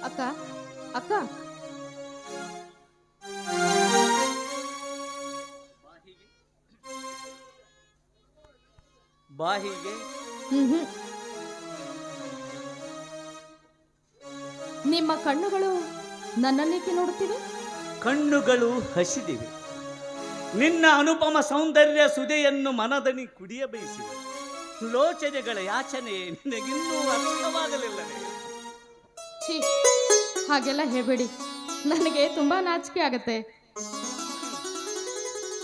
ಅಕ್ಕ ಅಕ್ಕ ಬಾಹಿಗೆ ಹ್ಮ್ ನಿಮ್ಮ ಕಣ್ಣುಗಳು ನನ್ನನ್ನೇಕೆ ನೋಡುತ್ತಿವೆ? ಕಣ್ಣುಗಳು ಹಸಿದಿವೆ. ನಿನ್ನ ಅನುಪಮ ಸೌಂದರ್ಯ ಸುದೆಯನ್ನು ಮನದನಿ ಕುಡಿಯ ಬಯಸಿವೆ. ಲೋಚನೆಗಳ ಯಾಚನೆ ನಿನಗಿನ್ನೂ ಅರ್ಥವಾಗಲಿಲ್ಲವೇ? ಛೀ, ಹಾಗೆಲ್ಲ ಹೇಳ್ಬೇಡಿ, ನನಗೆ ತುಂಬಾ ನಾಚಿಕೆ ಆಗತ್ತೆ.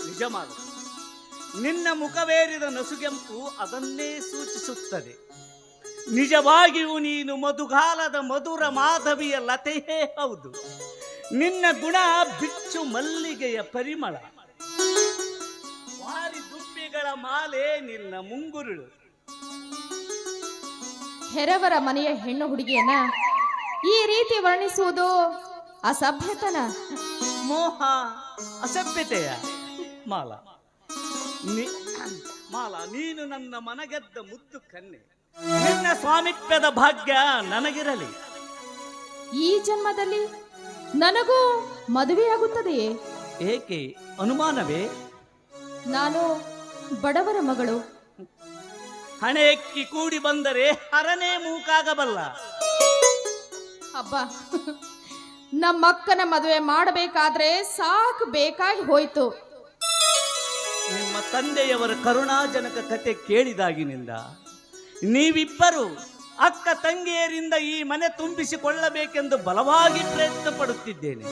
ನಿಜ ಮಾಡು. ನಿನ್ನ ಮುಖವೇರಿದ ನಸುಗೆಂಪು ಅದನ್ನೇ ಸೂಚಿಸುತ್ತದೆ. ನಿಜವಾಗಿಯೂ ನೀನು ಮಧುಗಾಲದ ಮಧುರ ಮಾಧವಿಯ ಲತೆಯೇ ಹೌದು. ನಿನ್ನ ಗುಣ ಬಿಚ್ಚು ಮಲ್ಲಿಗೆಯ ಪರಿಮಳ, ವಾರಿ ದುಂಬಿಗಳ ಮಾಲೆ ನಿನ್ನ ಮುಂಗುರುಳು. ಹೆರವರ ಮನೆಯ ಹೆಣ್ಣು ಹುಡುಗಿಯನ್ನ ಈ ರೀತಿ ವರ್ಣಿಸುವುದು ಅಸಭ್ಯತನ. ಮೋಹ ಅಸಭ್ಯತೆಯ ಮಾಲ ಮಾಲ ನೀನು ನನ್ನ ಮನಗೆದ್ದ ಮುದ್ದು ಕನ್ನೆ. ನಿನ್ನ ಸ್ವಾಮಿತ್ವದ ಭಾಗ್ಯ ನನಗಿರಲಿ. ಈ ಜನ್ಮದಲ್ಲಿ ನನಗೂ ಮದುವೆಯಾಗುತ್ತದೆಯೇ? ಏಕೆ ಅನುಮಾನವೇ? ನಾನು ಬಡವರ ಮಗಳು. ಹಣೆ ಎಕ್ಕಿ ಕೂಡಿ ಬಂದರೆ ಹರನೇ ಮೂಕಾಗಬಲ್ಲ. ಹಬ್ಬ, ನಮ್ಮಕ್ಕನ ಮದುವೆ ಮಾಡಬೇಕಾದ್ರೆ ಸಾಕು ಬೇಕಾಗಿ ಹೋಯ್ತು. ನಿಮ್ಮ ತಂದೆಯವರ ಕರುಣಾಜನಕ ಕತೆ ಕೇಳಿದಾಗಿನಿಂದ ನೀವಿಬ್ಬರು ಅಕ್ಕ ತಂಗಿಯರಿಂದ ಈ ಮನೆ ತುಂಬಿಸಿಕೊಳ್ಳಬೇಕೆಂದು ಬಲವಾಗಿ ಪ್ರಯತ್ನ ಪಡುತ್ತಿದ್ದೇನೆ.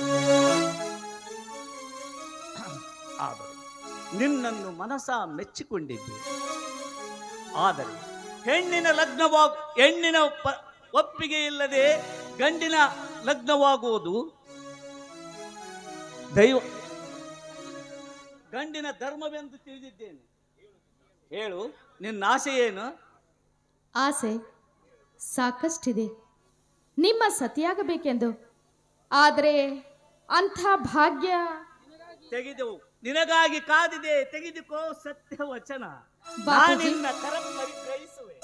ಆದರೆ ನಿನ್ನನ್ನು ಮನಸ ಮೆಚ್ಚಿಕೊಂಡಿದ್ದೆ. ಆದರೆ ಹೆಣ್ಣಿನ ಒಪ್ಪಿಗೆ ಇಲ್ಲದೆ ಗಂಡಿನ ಲಗ್ನವಾಗುವುದು ಗಂಡಿನ ಧರ್ಮವೆಂದು ತಿಳಿದಿದ್ದೇನೆ. ಹೇಳು, ನಿನ್ನ ಆಸೆ ಏನು? ಆಸೆ ಸಾಕಷ್ಟಿದೆ, ನಿಮ್ಮ ಸತಿಯಾಗಬೇಕೆಂದು. ಆದರೆ ಅಂಥ ಭಾಗ್ಯ ತೆಗೆದೆವು, ನಿನಗಾಗಿ ಕಾದಿದೆ. ತೆಗೆದುಕೋ ಸತ್ಯ ವಚನ. ಬಾಪೂಜಿ. ನಿನ್ನ ಕರಂ ಪರಿಗ್ರಹಿಸುವೆ.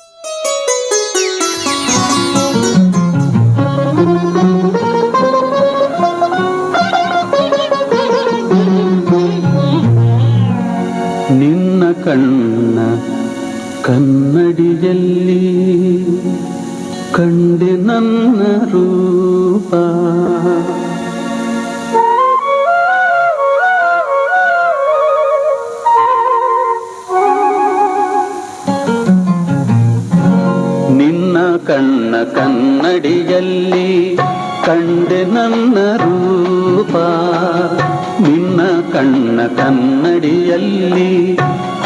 ನಿನ್ನ ಕಣ್ಣ ಕನ್ನಡಿಯಲ್ಲಿ ಕಂಡೆ ನನ್ನ ರೂಪ. ನಿನ್ನ ಕಣ್ಣ ಕನ್ನಡಿಯಲ್ಲಿ ಕಂಡೆ ನನ್ನ ರೂಪ. ನಿನ್ನ ಕಣ್ಣ ಕನ್ನಡಿಯಲ್ಲಿ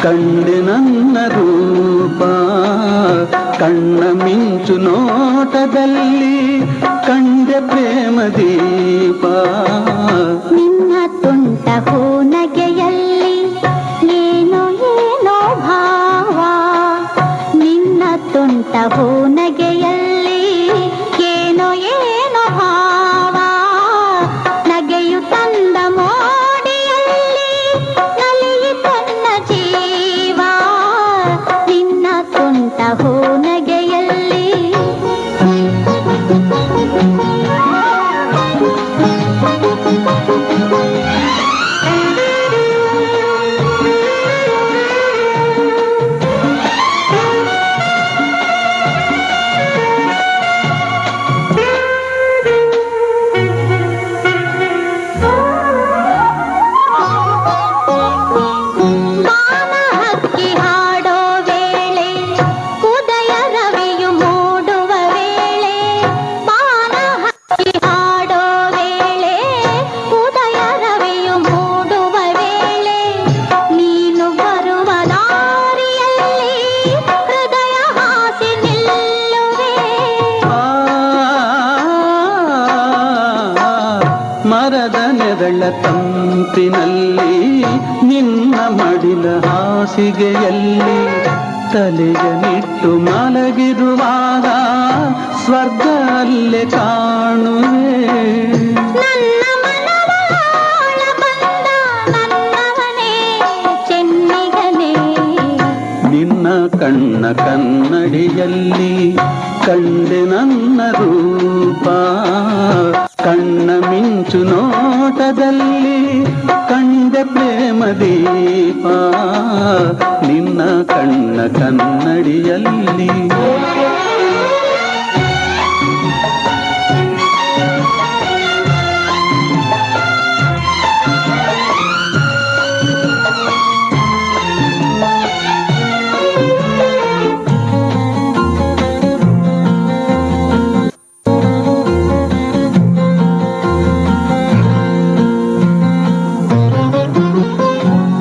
ಕಂಡೆ ನನ್ನ ರೂಪ. ಕಣ್ಣ ಮಿಂಚು ನೋಟದಲ್ಲಿ ಕಂಡೆ ಪ್ರೇಮ ದೀಪ. ನಿನ್ನ ತುಂಟ ಹೂನಗೆಯಲ್ಲಿ ಏನೋ ಏನೋ ಭಾವ. ನಿನ್ನ ತುಂಟ ಹೂನಗೆಯಲ್ಲಿ ಏನೋ ಏನೋ ಭಾವ. ನಗೆಯು ತಂದ ಮೋಡಿಯಲ್ಲಿ ನಲಿಯಿ ತನ್ನ ಜೀವ. ನಿನ್ನ ತುಂಟ ಹೂನಗೆಯಲ್ಲಿ ಮರದ ನೆರಳ ತಂಪಿನಲ್ಲಿ ನಿನ್ನ ಮಡಿಲ ಹಾಸಿಗೆಯಲ್ಲಿ ತಲೆಯ ನಿಟ್ಟು ಮಲಗಿರುವಾಗ ಸ್ವರ್ಗ ಅಲ್ಲೇ ಕಾಣುವೆ. ನನ್ನ ಮನವಾಳ ಬಂದ ನನ್ನವನೇ ಚೆನ್ನಿಗನೇ. ನಿನ್ನ ಕಣ್ಣ ಕನ್ನಡಿಯಲ್ಲಿ ಕಂಡೆ ನನ್ನ ರೂಪ, ಕಣ್ಣ ಮಿಂಚು ನೋಟದಲ್ಲಿ ಕಂಡೆ ಪ್ರೇಮ ದೀಪ, ನಿನ್ನ ಕಣ್ಣ ಕನ್ನಡಿಯಲ್ಲಿ.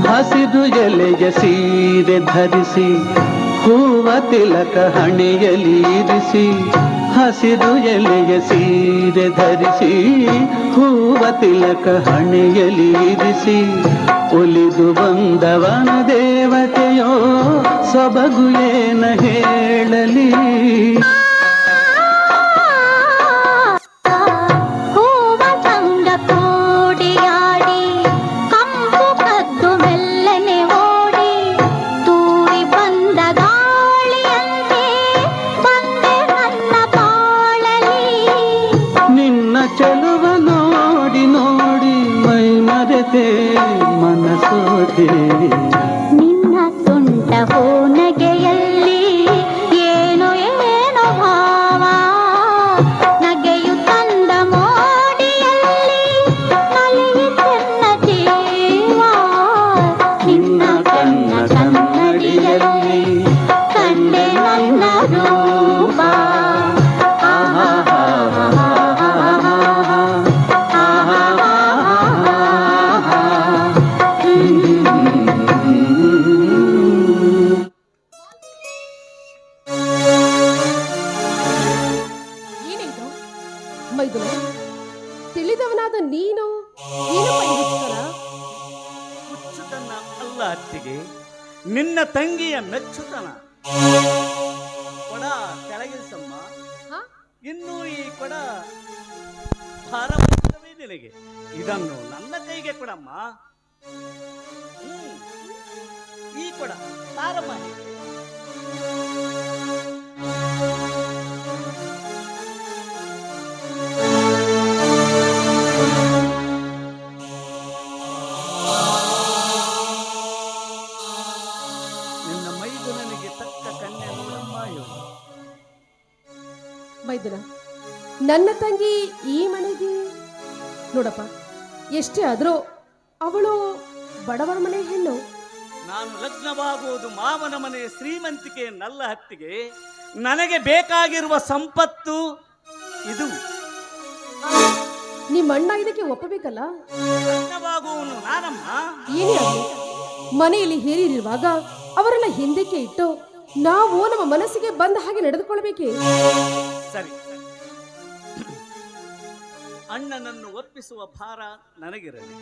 ಹಸಿರು ಎಲೆಯ ಸೀರೆ ಧರಿಸಿ ಹೂವ ತಿಲಕ ಹಣೆಯಲ್ಲಿ ಇರಿಸಿ, ಹಸಿರು ಎಲೆಯ ಸೀರೆ ಧರಿಸಿ ಹೂವ ತಿಲಕ ಹಣೆಯಲ್ಲಿ ಇರಿಸಿ, ಒಲಿದು ಬಂದವನ ದೇವತೆಯೋ ಸೊಬಗು ಏನ ಹೇಳಲಿ. ಚೆಲುವ ನೋಡಿ ನೋಡಿ ಮೈ ಮರೆತೆ ಮನಸೋದೆ, ನಿನ್ನ ತುಂಟ ನಗೆಯಲ್ಲಿ ಏನೋ ಏನೋ ಭಾವ, ನಗೆಯು ತಂದ ಮೋಡಿಯಲ್ಲಿ ನಲಿಯಿತೆನ್ನ ಜೀವ, ನಿನ್ನ ಕಣ್ಣ ಕನ್ನಡಿಯಲ್ಲಿ ಕಂಡೆ ನನ್ನ ರೂಪ. ಮೈದುನ, ತಿಳಿದವನಾದ ನೀನು ಏನಪ್ಪ ಈ ಹುಚ್ಚುತನ? ಹುಚ್ಚುತನ ಅಲ್ಲ ಅತ್ತಿಗೆ, ನಿನ್ನ ತಂಗಿಯ ಮೆಚ್ಚುತನ. ಕೊಡ ಕೆಳಗಿಳಿಸಮ್ಮ. ಇನ್ನು ಈ ಕೊಡ ಭಾರವೇ ನಿನಗೆ, ಇದನ್ನು ನನ್ನ ಕೈಗೆ ಕೊಡಮ್ಮ. ಈ ಕೊಡ ತಾರಮ್ಮ. ಮೈದುನ, ನನ್ನ ತಂಗಿ ಈ ಮನೆಗೆ ನೋಡಪ್ಪ, ಎಷ್ಟೇ ಆದ್ರೂ ಅವಳು ಬಡವರ ಮನೆ ಹೆಣ್ಣು. ನಾನು ಲಗ್ನವಾಗುವುದು ಮಾವನ ಮನೆ ಶ್ರೀಮಂತಿಕೆ ನಲ್ಲ ಹತ್ತಿಗೆ. ನನಗೆ ಬೇಕಾಗಿರುವ ಸಂಪತ್ತು ಇದು. ನಿಮ್ಮ ಅಣ್ಣ ಇದಕ್ಕೆ ಒಪ್ಪಬೇಕಲ್ಲ. ಲಗ್ನವಾಗುವನು ನಾನಮ್ಮ. ಏನೇ ಆಗಲಿ, ಮನೆಯಲ್ಲಿ ಹಿರಿಯರಿರುವಾಗ ಅವರೆಲ್ಲ ಹಿಂದಕ್ಕೆ ಇಟ್ಟು ನಾವು ನಮ್ಮ ಮನಸ್ಸಿಗೆ ಬಂದ ಹಾಗೆ ನಡೆದುಕೊಳ್ಬೇಕೆ? ಸರಿ, ಅಣ್ಣನನ್ನು ಒಪ್ಪಿಸುವ ಭಾರ ನನಗಿರಲಿ.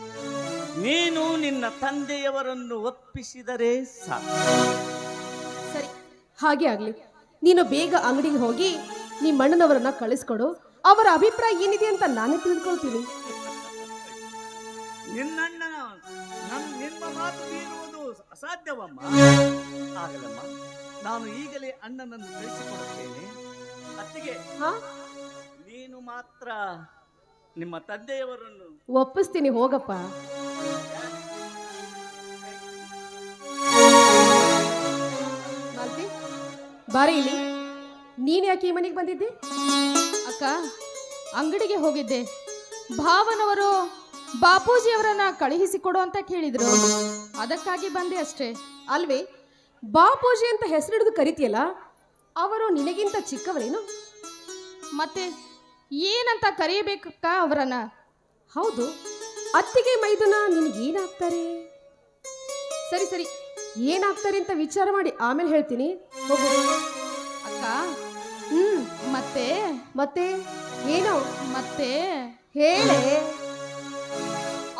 ನೀನು ನಿನ್ನ ತಂದೆಯವರನ್ನು ಒಪ್ಪಿಸಿದರೆ ಸಾಕು. ಸರಿ, ಹಾಗೆ ಆಗ್ಲಿ. ನೀನು ಬೇಗ ಅಂಗಡಿಗೆ ಹೋಗಿ ನಿಮ್ಮ ಅಣ್ಣನವರನ್ನ ಕಳಿಸ್ಕೊಡು. ಅವರ ಅಭಿಪ್ರಾಯ ಏನಿದೆ ಅಂತ ನಾನೇ ತಿಳ್ಕೊಳ್ತೀನಿ. ನಿನ್ನಣ್ಣ ನಿಮ್ಮ ಮಾತು ಮೀರುವುದು ಅಸಾಧ್ಯವಮ್ಮ. ಆಗಲಮ್ಮ, ನಾನು ಈಗಲೇ ಅಣ್ಣನನ್ನು ಕಳಿಸಿಕೊಡುತ್ತೇನೆ. ಅತ್ತಿಗೆ, ನೀನು ಮಾತ್ರ ನಿಮ್ಮ ತಂದೆಯವರನ್ನು ಒಪ್ಪಿಸ್ತೀನಿ, ಹೋಗಪ್ಪ. ಮಾಲ್ತಿ, ಬಾರಿ ಇಲ್ಲಿ. ನೀನ್ ಯಾಕೆ ಈ ಮನೆಗೆ ಬಂದಿದ್ದೆ? ಅಕ್ಕ, ಅಂಗಡಿಗೆ ಹೋಗಿದ್ದೆ. ಭಾವನವರು ಬಾಪೂಜಿಯವರನ್ನ ಕಳುಹಿಸಿಕೊಡು ಅಂತ ಕೇಳಿದ್ರು, ಅದಕ್ಕಾಗಿ ಬಂದೆ ಅಷ್ಟೇ. ಅಲ್ವೇ, ಬಾಪೂಜಿ ಅಂತ ಹೆಸರು ಹಿಡಿದು ಕರಿತೀಯಲ್ಲ, ಅವರು ನಿನಗಿಂತ ಚಿಕ್ಕವರೇನು? ಮತ್ತೆ ಏನಂತ ಕರೆಯಬೇಕಕ್ಕ ಅವರನ್ನ? ಹೌದು, ಅತ್ತಿಗೆ ಮೈದುನ ನಿನಗೇನಾಗ್ತಾರೆ? ಸರಿ ಸರಿ, ಏನಾಗ್ತಾರೆ ಅಂತ ವಿಚಾರ ಮಾಡಿ ಆಮೇಲೆ ಹೇಳ್ತೀನಿ, ಹೋಗು. ಅಕ್ಕ, ಮತ್ತೆ ಮತ್ತೆ ಏನು? ಮತ್ತೆ ಹೇಳೆ.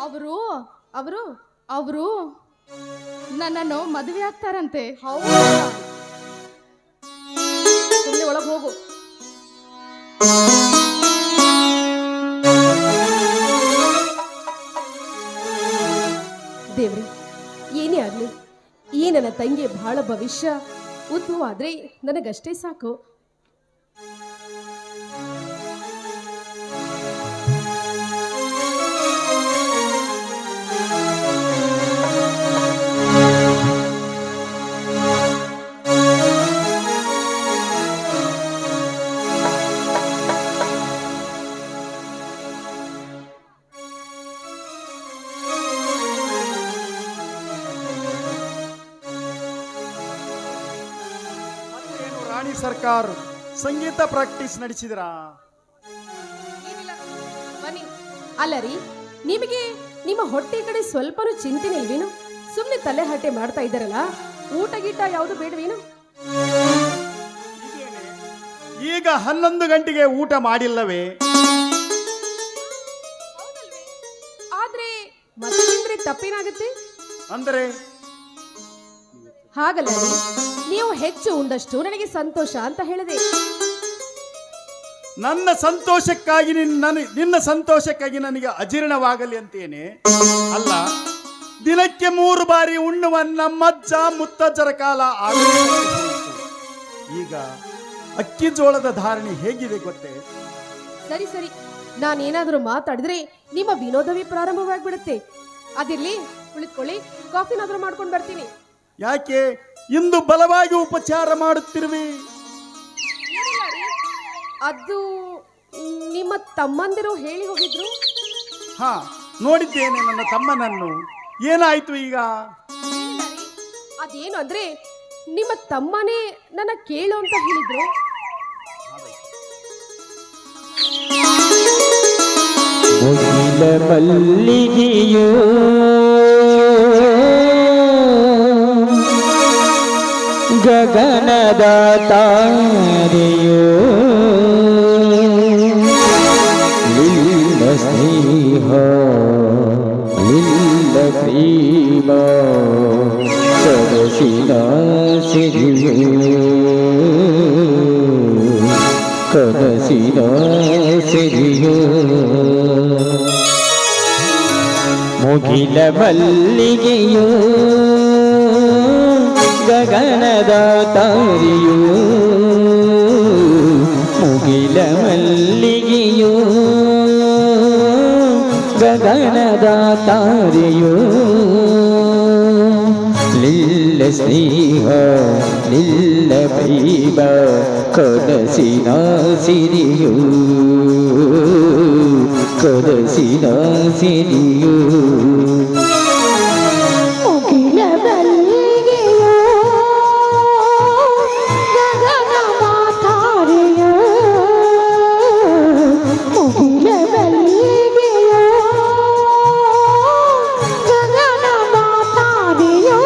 ಅವರು ಅವರು ಅವರು ನನ್ನನ್ನು ಮದುವೆ ಆಗ್ತಾರಂತೆ. ಹೌದಾ? ಸುಮ್ಮನೆ ಒಳಗೆ ಹೋಗು. ದೇವ್ರಿ, ಏನೇ ಆಗ್ಲಿ, ಈ ನನ್ನ ತಂಗಿ ಬಹಳ ಭವಿಷ್ಯ ಉದ್ಭವ ಆದ್ರೆ ನನಗಷ್ಟೇ ಸಾಕು. ಮತ್ತೇನು ರಾಣಿ ಸರ್ಕಾರ್ ಸಂಗೀತ ಪ್ರಾಕ್ಟೀಸ್ ನಡೆಸಿದ್ರಾ? ಬನ್ನಿ. ಅಲ್ಲ ರೀ, ನಿಮಗೆ ನಿಮ್ಮ ಹೊಟ್ಟೆ ಕಡೆ ಸ್ವಲ್ಪನೂ ಚಿಂತೆನೆ ಇಲ್ವೇನು? ಸುಮ್ಮನೆ ತಲೆ ಹರಟೆ ಮಾಡ್ತಾ ಇದ್ದಾರಲ್ಲ, ಊಟ ಗೀಟ ಯಾವುದು ಬೇಡವೇನು? ಈಗ 11 ಗಂಟೆಗೆ ಊಟ ಮಾಡಿಲ್ಲವೇ? ಆದ್ರೆ ಮತ್ತೆ ತಿಂದ್ರೆ ತಪ್ಪೇನಾಗುತ್ತೆ? ಅಂದರೆ ಹಾಗಲ್ಲ ರೀ, ನೀವು ಹೆಚ್ಚು ಉಂಡಷ್ಟು ನನಗೆ ಸಂತೋಷ ಅಂತ ಹೇಳಿದೆ. ನನ್ನ ಸಂತೋಷಕ್ಕಾಗಿ ನಿನ್ನ ಸಂತೋಷಕ್ಕಾಗಿ ನನಗೆ ಅಜೀರ್ಣವಾಗಲಿ ಅಂತೇನೆ ಅಲ್ಲ. ದಿನಕ್ಕೆ 3 ಬಾರಿ ಉಣ್ಣುವ ನಮ್ಮಜ್ಜ ಮುತ್ತಜ್ಜರ ಕಾಲ ಆಗಲೇ ಈಗ ಅಕ್ಕಿ ಜೋಳದ ಧಾರಣೆ ಹೇಗಿದೆ ಗೊತ್ತೇ? ಸರಿ ಸರಿ, ನಾನೇನಾದರೂ ಮಾತಾಡಿದ್ರೆ ನಿಮ್ಮ ವಿನೋದವೇ ಪ್ರಾರಂಭವಾಗ್ಬಿಡುತ್ತೆ. ಅದಿರ್ಲಿ, ಕುಳಿತುಕೊಳ್ಳಿ, ಕಾಫಿನಾದ್ರೂ ಮಾಡ್ಕೊಂಡು ಬರ್ತೀನಿ. ಯಾಕೆ ಇಂದು ಬಲವಾಗಿ ಉಪಚಾರ ಮಾಡುತ್ತಿರುವೆ? ಅದು ನಿಮ್ಮ ತಮ್ಮಂದಿರು ಹೇಳಿ ಹೋಗಿದ್ರು. ಹಾ, ನೋಡಿದ್ದೇನೆ ನನ್ನ ತಮ್ಮನನ್ನು. ಏನಾಯ್ತು ಈಗ? ಅದೇನು ಅಂದ್ರೆ ನಿಮ್ಮ ತಮ್ಮನೇ ನನ್ನ ಕೇಳು ಅಂತ ಹೇಳಿದ್ರು. ಮುಗಿಲ ಮಲ್ಲಿಗೆಯೋ ಗಗನದ ತಾರೆಯೋ ನಿನ್ನ ಸ್ನೇಹ ನಿನ್ನ ಪ್ರೇಮ ಕನಸಿನ ಸಿರಿಯೋ ಕನಸಿನ ಸಿರಿಯೋ ಮುಗಿಲ ಮಲ್ಲಿಗೆಯೋ ಗಗನದ ತಾರೆಯೋ ಮುಗಿಲ ಮಲ್ಲಿಗೆಯೋ ಗಗನದ ತಾರೆಯೋ ನಿಲ್ಲ ಸ್ನೇಹ ನಿಲ್ಲ ಪ್ರೇಮ ಕನಸಿನ ಸಿರಿಯೋ ಕನಸಿನ ಸಿರಿಯೋ ಮುಗಿಲ ಮಲ್ಲಿಗೆಯೋ ಗಗನ ಮಾತಾರೆಯೋ ಮುಗಿಲ ಮಲ್ಲಿಗೆಯೋ ಗಗನ ಮಾತಾರೆಯೋ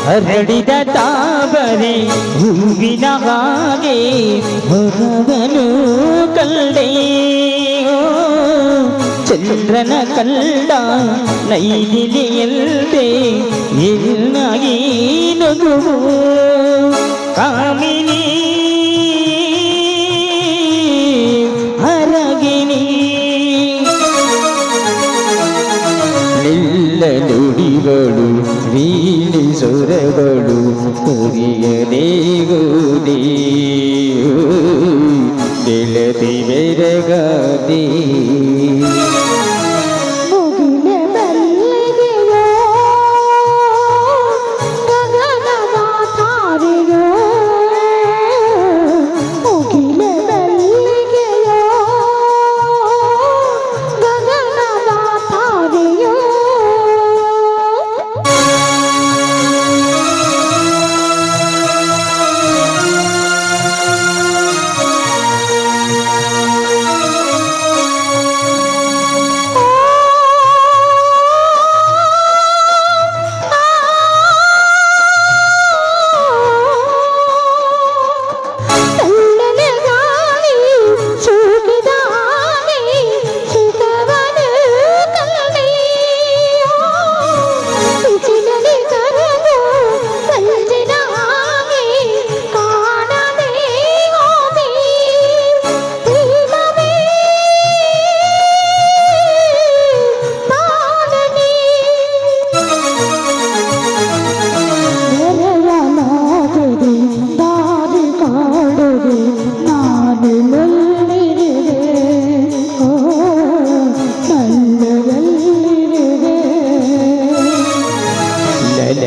ಹರಡಿದ ತಾವರೆ ಹೂವಿನ ಹಾಗೆ ಹೊರವನು ಕಂಡೆ ಚಂದ್ರನ ಕಂಡ ನೈದಿಲಿಯಲ್ದೆ ಎನ್ನಾಗಿ ನಗುವು ಕಾಮಿನಿ ಹರಗಿನಿ ನಿಲ್ಲ ನುಡಿಗಳು ವೀಣಿ ಸ್ವರಗಳು ಮುಗಿಯದೇಗುದೇ ಗೆಳತಿ ಬೆರಗಾದೆ ಮುಗಿಲ ಮಲ್ಲಿಗೆಯೋ ಗಗನ ಮಾತಾರೆಯೋ ಮುಗಿಲ ಮಲ್ಲಿಗೆಯೋ ಗಗನ ಮಾತಾರೆಯೋ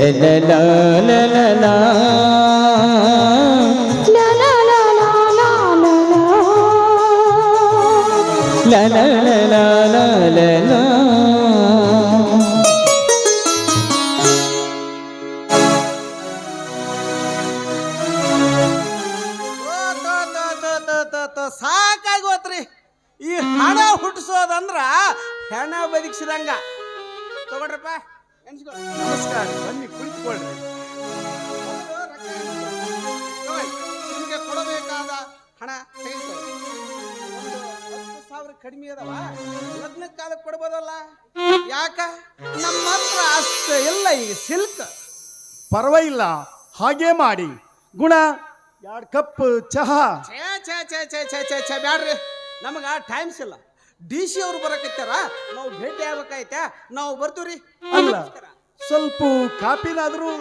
ಲ ಲ ಲ ಲ ಲ. La la la la la la la. La la la la la la la. ಸಾಕಾಗಿ ಹೋತ್ರಿ. ಈ ಹಣ ಹುಟ್ಟಿಸೋದಂದ್ರ ಹೆಣ ಬದುಕಿಸಿದಂಗ. ತಗೊಳ್ರಪ್ಪ, ಎಣಿಸ್ಕೊಳ್ಳಿ. ನಮಸ್ಕಾರ, ಬನ್ನಿ ಕುಳಿತುಕೊಳ್ಳ್ರಿ. ತಗೊಳ್ಳಿ, ನಿಮಗೆ ಕೊಡಬೇಕಾದ ಹಣ ತೆಗೆದುಕೊಳ್ಳಿ. ಒಂದು 10,000 ಕಡಿಮೆ ಅದಾವ, ಲಗ್ನ ಕಾಲಕ್ಕೆ ಕೊಡ್ಬೋದಲ್ಲ? ಯಾಕ ನಮ್ಮ ಹತ್ರ ಅಷ್ಟು ಇಲ್ಲ. ಈಗ ಸಿಲ್ಕ್ ಪರವಾಗಿಲ್ಲ, ಹಾಗೇ ಮಾಡಿ. ಗುಣ 2 ಕಪ್ ಚಹಾ. ಛೇ ಛೇ ಛೇ ಛೇ ಛೇ ಛೇ ಛೇ ಬ್ಯಾಡ್ರಿ, ನಮಗ ಟೈಮ್ಸ್ ಇಲ್ಲ. DC ಅವ್ರು ಬರಕತ್ತಾರ, ನಾವು ಭೇಟಿ ಆಗ್ಬೇಕಾಯ್ತಾ, ನಾವು ಬರ್ತೀವ್ರಿ. ಅಲ್ಲ, ಸ್ವಲ್ಪ ಕಾಪಿನಾದ್ರೂ.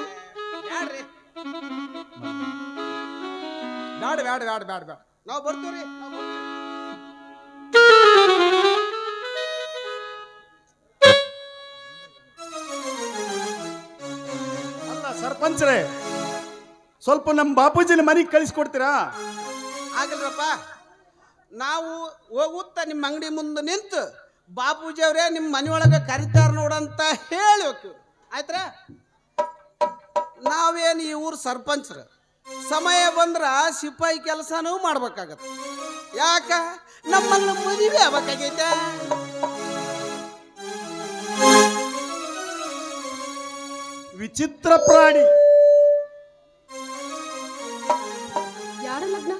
ಬ್ಯಾಡ್ರಿ, ಬ್ಯಾಡ ಬ್ಯಾಡ ಬ್ಯಾಡ ಬ್ಯಾಡ ಬ್ಯಾಡ, ನಾವು ಬರ್ತೀವ್ರಿ. ಅಲ್ಲ ಸರ್ಪಂಚ್ರೇ, ಸ್ವಲ್ಪ ನಮ್ಮ ಬಾಪೂಜಿನ ಮನೆಗೆ ಕಳಿಸ್ಕೊಡ್ತೀರಾ? ಆಗಲ್ರಪ್ಪ, ನಾವು ಹೋಗುತ್ತಾ ನಿಮ್ಮ ಅಂಗಡಿ ಮುಂದೆ ನಿಂತು ಬಾಪೂಜಿ ಅವರೇ ನಿಮ್ಮ ಮನೆಯೊಳಗೆ ಕರಿತಾರ ನೋಡಂತ ಹೇಳ್ಬೇಕು, ಆಯ್ತರ? ನಾವೇನು ಈ ಊರು ಸರ್ಪಂಚ್ರು, ಸಮಯ ಬಂದ್ರ ಸಿಪಾಯಿ ಕೆಲಸನೂ ಮಾಡ್ಬೇಕಾಗತ್ತೆ. ಯಾಕ ನಮ್ಮನ್ನು ಮದುವೆ ಆಗ್ಬೇಕಾಗೈತೆ. ವಿಚಿತ್ರ ಪ್ರಾಣಿ. ಯಾರ ಲಗ್ನ?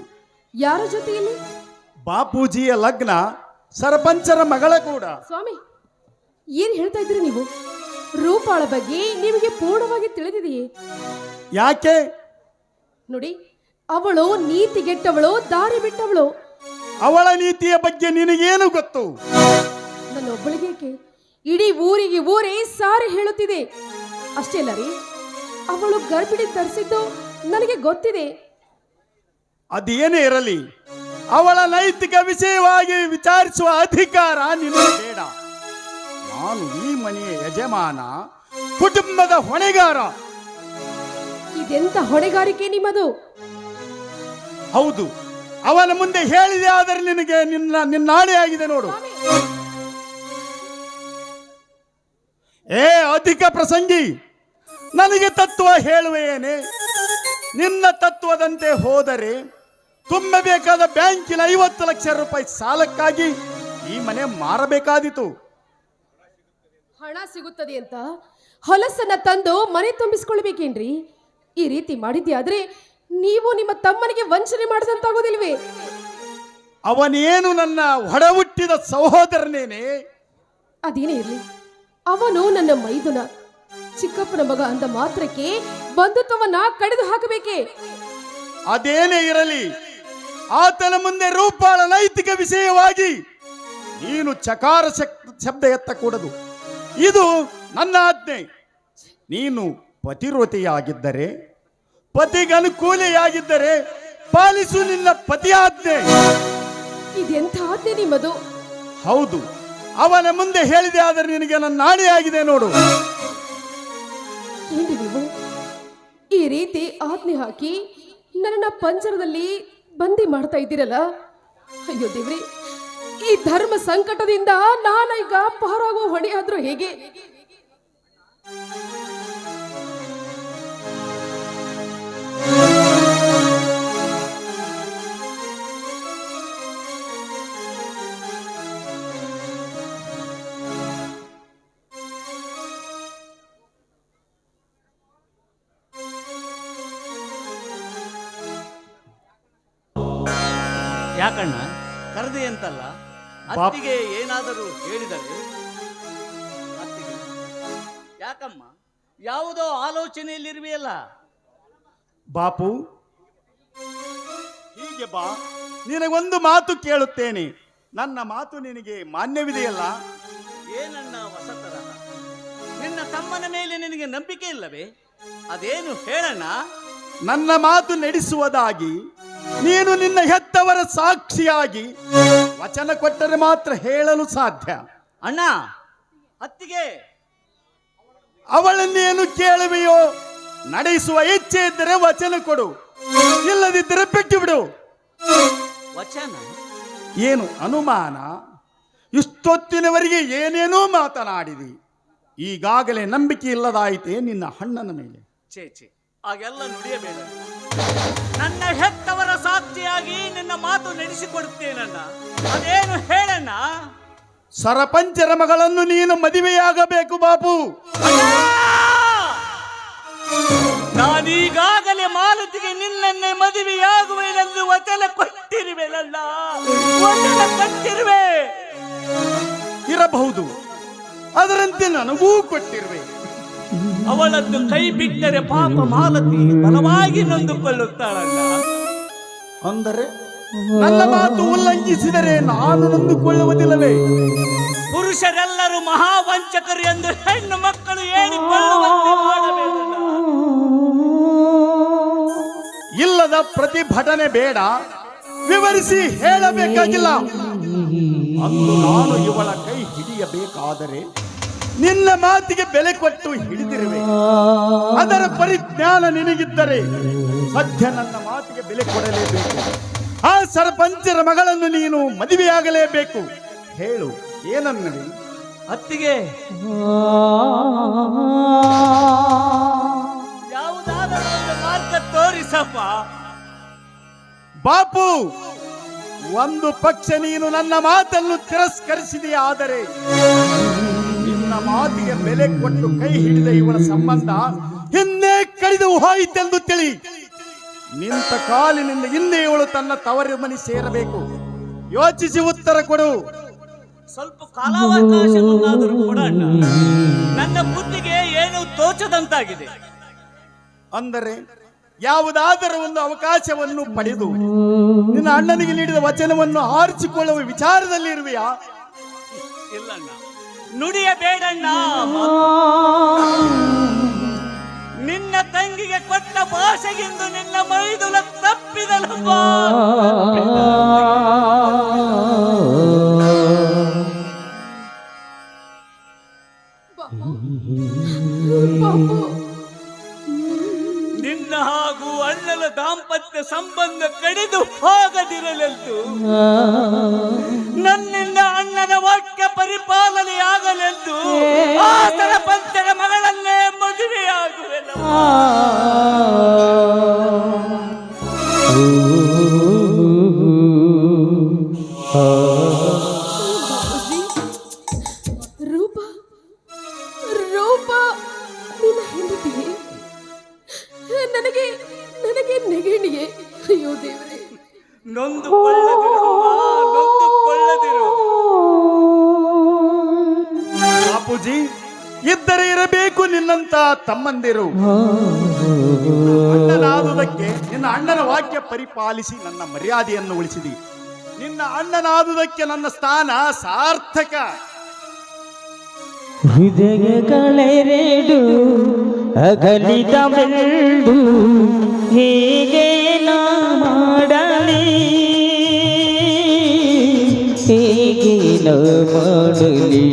ಯಾರ ಜೊತೆಯಲ್ಲಿ? ಬಾಪೂಜಿಯ ಲಗ್ನ, ಸರ್ಪಂಚರ ಮಗಳ ಕೂಡ. ಸ್ವಾಮಿ, ಏನ್ ಹೇಳ್ತಾ ಇದ್ದೀರಿ ನೀವು? ರೂಪಾಳ ಬಗ್ಗೆ ನಿಮಗೆ ಪೂರ್ಣವಾಗಿ ತಿಳಿದಿದೆಯೇ? ಯಾಕೆ? ನೋಡಿ, ಅವಳು ನೀತಿಗೆಟ್ಟವಳು, ದಾರಿ ಬಿಟ್ಟವಳು. ಅವಳ ನೀತಿಯ ಬಗ್ಗೆ ನಿನಗೇನು ಗೊತ್ತು? ನನ್ನೊಬ್ಬಳಿಗೇಕೆ, ಇಡೀ ಊರೇ ಸಾರಿ ಹೇಳುತ್ತಿದೆ. ಅಷ್ಟೇ ಅಲ್ಲ ರೀ, ಅವಳು ಗರ್ಭಿಣಿ ಧರಿಸಿದ್ದು ನನಗೆ ಗೊತ್ತಿದೆ. ಅದೇನೇ ಇರಲಿ, ಅವಳ ನೈತಿಕ ವಿಷಯವಾಗಿ ವಿಚಾರಿಸುವ ಅಧಿಕಾರ ನಿನಗೆ ಬೇಡ. ನಾನು ಈ ಮನೆಯ ಯಜಮಾನ, ಕುಟುಂಬದ ಹೊಣೆಗಾರ. ಇದೆಂತ ಹೊಣೆಗಾರಿಕೆ ನಿಮ್ಮದು? ಹೌದು, ಅವನ ಮುಂದೆ ಹೇಳಿದೆ ಆದರೆ ನಿನಗೆ ನಿನ್ನಾಣೆ ಆಗಿದೆ ನೋಡು. ಏ ಅಧಿಕ ಪ್ರಸಂಗಿ, ನನಗೆ ತತ್ವ ಹೇಳುವೇನೆ? ನಿನ್ನ ತತ್ವದಂತೆ ಹೋದರೆ ತುಂಬಬೇಕಾದ ಬ್ಯಾಂಕಿನ 50 ಲಕ್ಷ ರೂಪಾಯಿ ಸಾಲಕ್ಕಾಗಿ ಈ ಮನೆ ಮಾರಬೇಕಾದೀತು. ಹಣ ಸಿಗುತ್ತದೆ ಅಂತ ಹೊಲಸನ್ನ ತಂದು ಮನೆ ತುಂಬಿಸ್ಕೊಳ್ಬೇಕೇನ್ರಿ? ಈ ರೀತಿ ಮಾಡಿದ್ಯಾದ್ರೆ ನೀವು ನಿಮ್ಮ ತಮ್ಮನಿಗೆ ವಂಚನೆ ಮಾಡಿದಂತಾಗೋದಿಲ್ವೇ? ಅವನೇನು ನನ್ನ ಒಡ ಹುಟ್ಟಿದ ಸಹೋದರನೇನೆ? ಅದೇನೇ ಇರ್ಲಿ, ಅವನು ನನ್ನ ಮೈದುನ, ಚಿಕ್ಕಪ್ಪನ ಮಗ ಅಂದ ಮಾತ್ರಕ್ಕೆ ಬಂಧುತ್ವವನ್ನ ಕಡಿದು ಹಾಕಬೇಕೆ? ಅದೇನೇ ಇರಲಿ, ಆತನ ಮುಂದೆ ರೂಪಾಳ ನೈತಿಕ ವಿಷಯವಾಗಿ ನೀನು ಚಕಾರ ಶಬ್ದ ಎತ್ತಕೂಡದು. ಇದು ನನ್ನ ಆಜ್ಞೆ. ನೀನು ಪತಿವ್ರತೆಯಾಗಿದ್ದರೆ, ಪತಿಗನುಕೂಲಿಯಾಗಿದ್ದರೆ ಪಾಲಿಸು ನಿನ್ನ ಪತಿಯ ಆಜ್ಞೆ. ಇದೆಂಥ ಆಜ್ಞೆ ನಿಮ್ಮದು? ಹೌದು, ಅವನ ಮುಂದೆ ಹೇಳಿದೆ ಆದರೆ ನಿನಗೆ ನನ್ನ ನಾಣಿಯಾಗಿದೆ ನೋಡು. ಏನ್ರಿ ನೀವು ಈ ರೀತಿ ಆಜ್ಞೆ ಹಾಕಿ ನನ್ನ ಪಂಜರದಲ್ಲಿ ಬಂದಿ ಮಾಡ್ತಾ ಇದ್ದೀರಲ್ಲ? ಅಯ್ಯೋ ದೇವ್ರಿ, ಈ ಧರ್ಮ ಸಂಕಟದಿಂದ ನಾನೀಗ ಪಾರಾಗುವ ಹೊಣೆಯಾದ್ರೂ ಹೇಗೆ? ಯಾಕಣ್ಣ ಕರೆದಿ ಅಂತಲ್ಲ? ಅತ್ತಿಗೆ ಏನಾದರೂ ಹೇಳಿದರೆ? ಅತ್ತಿಗೆ ಯಾಕಮ್ಮ ಯಾವುದೋ ಆಲೋಚನೆಯಲ್ಲಿರುವೆಯಲ್ಲ? ಬಾಪು, ಹೀಗೆ ಬಾ, ನಿನಗೊಂದು ಮಾತು ಕೇಳುತ್ತೇನೆ. ನನ್ನ ಮಾತು ನಿನಗೆ ಮಾನ್ಯವಿದೆಯಲ್ಲ? ಏನಣ್ಣ ಹೊಸತರ? ನಿನ್ನ ತಮ್ಮನ ಮೇಲೆ ನಿನಗೆ ನಂಬಿಕೆ ಇಲ್ಲವೇ? ಅದೇನು ಹೇಳಣ್ಣ. ನನ್ನ ಮಾತು ನಡೆಸುವುದಾಗಿ ನೀನು ನಿನ್ನ ಹೆತ್ತವರ ಸಾಕ್ಷಿಯಾಗಿ ವಚನ ಕೊಟ್ಟರೆ ಮಾತ್ರ ಹೇಳಲು ಸಾಧ್ಯ. ಅಣ್ಣ, ಅತ್ತಿಗೆ ಅವಳನ್ನೇನು ಕೇಳುವೆಯೋ? ನಡೆಸುವ ಇಚ್ಛೆ ಇದ್ದರೆ ವಚನ ಕೊಡು, ಇಲ್ಲದಿದ್ದರೆ ಬಿಟ್ಟು ಬಿಡು. ವಚನ? ಏನು ಅನುಮಾನ? ಇಷ್ಟೊತ್ತಿನವರೆಗೆ ಏನೇನೋ ಮಾತನಾಡಿದಿ, ಈಗಾಗಲೇ ನಂಬಿಕೆ ಇಲ್ಲದಾಯಿತೆ ನಿನ್ನ ಅಣ್ಣನ ಮೇಲೆ. ಚೇಚೆ, ಹಾಗೆಲ್ಲ ನುಡಿಯಬೇಡ. ನನ್ನ ಹೆತ್ತವರ ಸಾಕ್ಷಿಯಾಗಿ ನಿನ್ನ ಮಾತು ನಡೆಸಿಕೊಡುತ್ತೇನಣ್ಣ. ಅದೇನು ಹೇಳಣ್ಣ? ಸರಪಂಚರ ಮಗಳನ್ನು ನೀನು ಮದುವೆಯಾಗಬೇಕು ಬಾಪು. ನಾನೀಗಾಗಲೇ ಮಾಲತಿಗೆ ನಿನ್ನನ್ನೇ ಮದುವೆಯಾಗುವೆನೆಂದು ವಚನ ಕೊಟ್ಟಿರುವೆನಲ್ಲ, ವಚನ ಕೊಟ್ಟಿರುವೆ. ಇರಬಹುದು, ಅದರಂತೆ ನನಗೂ ಕೊಟ್ಟಿರುವೆ. ಅವಳನ್ನು ಕೈ ಬಿಟ್ಟರೆ ಪಾಪ ಮಾಲತಿ ಬಲವಾಗಿ ನೊಂದುಕೊಳ್ಳುತ್ತಾಳಲ್ಲ. ಅಂದರೆ ನನ್ನ ಮಾತು ಉಲ್ಲಂಘಿಸಿದರೆ ನಾನು ನೊಂದುಕೊಳ್ಳುವುದಿಲ್ಲವೇ? ಪುರುಷರೆಲ್ಲರೂ ಮಹಾವಂಚಕರು ಎಂದು ಹೆಣ್ಣು ಮಕ್ಕಳು ಹೇಳಿಕೊಳ್ಳುವಂತೆ ಮಾಡಬೇಕಲ್ಲ. ಇಲ್ಲದ ಪ್ರತಿಭಟನೆ ಬೇಡ, ವಿವರಿಸಿ ಹೇಳಬೇಕಾಗಿಲ್ಲ. ಅಂದು ನಾನು ಇವಳ ಕೈ ಹಿಡಿಯಬೇಕಾದರೆ ನಿನ್ನ ಮಾತಿಗೆ ಬೆಲೆ ಕೊಟ್ಟು ಹಿಡಿದಿರುವೆ. ಅದರ ಪರಿಜ್ಞಾನ ನಿನಗಿದ್ದರೆ ಸದ್ಯ ನನ್ನ ಮಾತಿಗೆ ಬೆಲೆ ಕೊಡಲೇಬೇಕು. ಆ ಸರಪಂಚರ ಮಗಳನ್ನು ನೀನು ಮದುವೆಯಾಗಲೇಬೇಕು. ಹೇಳು, ಏನನ್ನಲಿ? ಅತ್ತಿಗೆ, ಯಾವುದಾದರೂ ಒಂದು ಮಾರ್ಗ ತೋರಿಸಪ್ಪ. ಬಾಪು, ಒಂದು ಪಕ್ಷ ನೀನು ನನ್ನ ಮಾತನ್ನು ತಿರಸ್ಕರಿಸಿದೆಯಾದರೆ ನಿನ್ನ ಮಾತಿಗೆ ಬೆಲೆ ಕೊಟ್ಟು ಕೈ ಹಿಡಿದ ಇವಳ ಸಂಬಂಧ ಹಿಂದೆ ಕಡಿದು ಹೋಯಿತೆಂದು ತಿಳಿ. ನಿಂತ ಕಾಲಿನಿಂದ ಹಿಂದೆ ಇವಳು ತನ್ನ ತವರ ಮನೆ ಸೇರಬೇಕು. ಯೋಚಿಸಿ ಉತ್ತರ ಕೊಡು. ಸ್ವಲ್ಪ ಕಾಲಾವಕಾಶವನ್ನಾದರೂ ಕೊಡಣ್ಣ. ನನ್ನ ಬುದ್ಧಿಗೆ ಏನು ತೋಚದಂತಾಗಿದೆ. ಅಂದರೆ ಯಾವುದಾದರೂ ಒಂದು ಅವಕಾಶವನ್ನು ಪಡೆದು ನಿನ್ನ ಅಣ್ಣನಿಗೆ ನೀಡಿದ ವಚನವನ್ನು ಆರಿಸಿಕೊಳ್ಳುವ ವಿಚಾರದಲ್ಲಿ ಇರುವೆಯಾ? ಇಲ್ಲಣ್ಣ, ನುಡಿಯಬೇಡಣ್ಣ. ನಿನ್ನ ತಂಗಿಗೆ ಕೊಟ್ಟ ಭಾಷೆಗಿಂದು ನಿನ್ನ ಮೈದುಲ ತಪ್ಪಿದನಪ್ಪ. ಬಾಪು, ನಿನ್ನ ಹಾಗೂ ಅಣ್ಣನ ದಾಂಪತ್ಯ ಸಂಬಂಧ ಕಡಿದು ಹೋಗದಿರಲೆಂದು ನನ್ನಿಂದ ಅಣ್ಣನ ವಾಕ್ಯ ಪರಿಪಾಲನೆಯಾಗಲೆಂದು ಆ ಸರಪಂಚರ ಮಗಳನ್ನೇ ಮದುವೆಯಾಗುವೆನು. ರೂಪ ರೂಪ ನಿನ್ನ ಹೆಂಡತಿಯೇ? ನನಗೆ ನನಗೆ ನೆಗಣಿಯೇ? ಅಯ್ಯೋ ದೇವರೇ, ನೊಂದುಕೊಳ್ಳದಿರು, ನೊಂದುಕೊಳ್ಳದಿರು. ಬಾಪೂಜಿ, ಇದ್ದರೆ ಇರಬೇಕು ನಿನ್ನಂತ ತಮ್ಮಂದಿರು. ಅಣ್ಣನಾದುದಕ್ಕೆ ನಿನ್ನ ಅಣ್ಣನ ವಾಕ್ಯ ಪರಿಪಾಲಿಸಿ ನನ್ನ ಮರ್ಯಾದೆಯನ್ನು ಉಳಿಸಿದಿ. ನಿನ್ನ ಅಣ್ಣನಾದುದಕ್ಕೆ ನನ್ನ ಸ್ಥಾನ ಸಾರ್ಥಕ. ಹೃದಯಗಳೆರಡು ಅಗಲಿದವೆಂದು ಹೇಗೆ ನಾ ಮಾಡಲಿ, ಹೇಗೆ ನಾ ಮಾಡಲಿ?